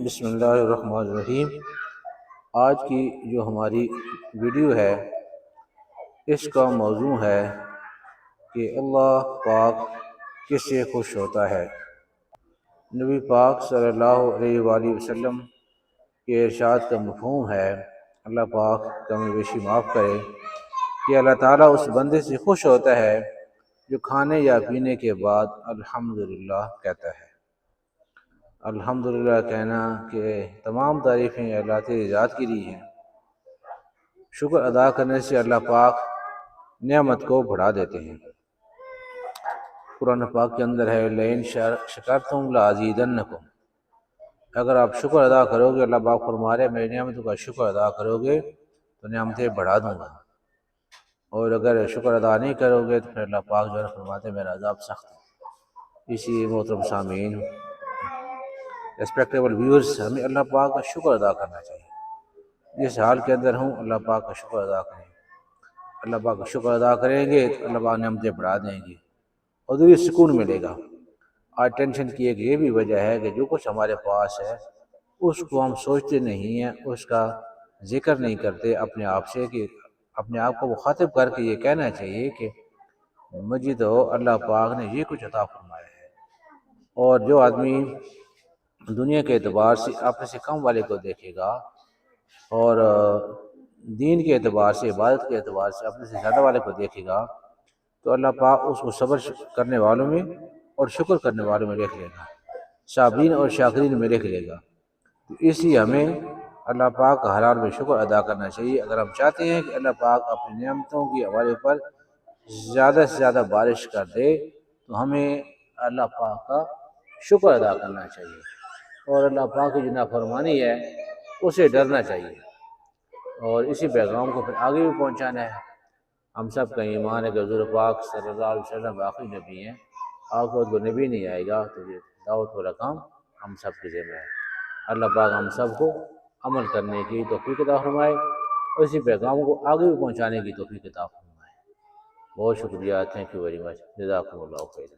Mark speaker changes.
Speaker 1: بسم اللہ الرحمن الرحیم۔ آج کی جو ہماری ویڈیو ہے اس کا موضوع ہے کہ اللہ پاک کس سے خوش ہوتا ہے۔ نبی پاک صلی اللہ علیہ وآلہ وسلم کے ارشاد کا مفہوم ہے، اللہ پاک کمی بیشی معاف کرے، کہ اللہ تعالیٰ اس بندے سے خوش ہوتا ہے جو کھانے یا پینے کے بعد الحمدللہ کہتا ہے۔ الحمدللہ کہنا کہ تمام تعریفیں اللہ کی ذات کے لیے ہیں۔ شکر ادا کرنے سے اللہ پاک نعمت کو بڑھا دیتے ہیں۔ قرآن پاک کے اندر ہے لئن شکرتم لازیدنکم، اگر آپ شکر ادا کرو گے، اللہ پاک فرما رہے میری نعمتوں کا شکر ادا کرو گے تو نعمتیں بڑھا دوں گا، اور اگر شکر ادا نہیں کرو گے تو پھر اللہ پاک جو ہے فرماتے ہیں میرا عذاب سخت ہے۔ اسی محترم سامعین، ریسپیکٹیبل ویورز، ہمیں اللہ پاک کا شکر ادا کرنا چاہیے۔ جس حال کے اندر ہوں اللہ پاک کا شکر ادا کریں۔ اللہ پاک کا شکر ادا کریں گے تو اللہ پاک نعمتیں بڑھا دیں گے اور دلی سکون ملے گا۔ آج ٹینشن کی ایک یہ بھی وجہ ہے کہ جو کچھ ہمارے پاس ہے اس کو ہم سوچتے نہیں ہیں، اس کا ذکر نہیں کرتے اپنے آپ سے، کہ اپنے آپ کو مخاطب کر کے یہ کہنا چاہیے کہ مجھے تو اللہ پاک نے یہ کچھ عطا فرمایا ہے۔ اور جو آدمی دنیا کے اعتبار سے اپنے سے کم والے کو دیکھے گا اور دین کے اعتبار سے، عبادت کے اعتبار سے اپنے سے زیادہ والے کو دیکھے گا تو اللہ پاک اس کو صبر کرنے والوں میں اور شکر کرنے والوں میں لکھ لے گا، صابرین اور شاکرین میں لکھ لے گا۔ تو اس لیے ہمیں اللہ پاک کا ہر حال میں شکر ادا کرنا چاہیے۔ اگر ہم چاہتے ہیں کہ اللہ پاک اپنی نعمتوں کی ہمارے اوپر زیادہ سے زیادہ بارش کر دے تو ہمیں اللہ پاک کا شکر ادا کرنا چاہیے، اور اللہ پاک کی جو نافرمانی ہے اسے ڈرنا چاہیے، اور اسی پیغام کو پھر آگے بھی پہنچانا ہے۔ ہم سب کا ایمان ہے کہ حضور پاک صلی اللہ علیہ وسلم آخری نبی ہیں، آخر کو نبی نہیں آئے گا تو یہ دعوت والا کام ہم سب کے ذمہ ہے۔ اللہ پاک ہم سب کو عمل کرنے کی توفیق عطا فرمائے اور اسی پیغام کو آگے بھی پہنچانے کی توفیق عطا فرمائے۔ بہت شکریہ، تھینک یو ویری مچ، جزاکم اللہ خیر۔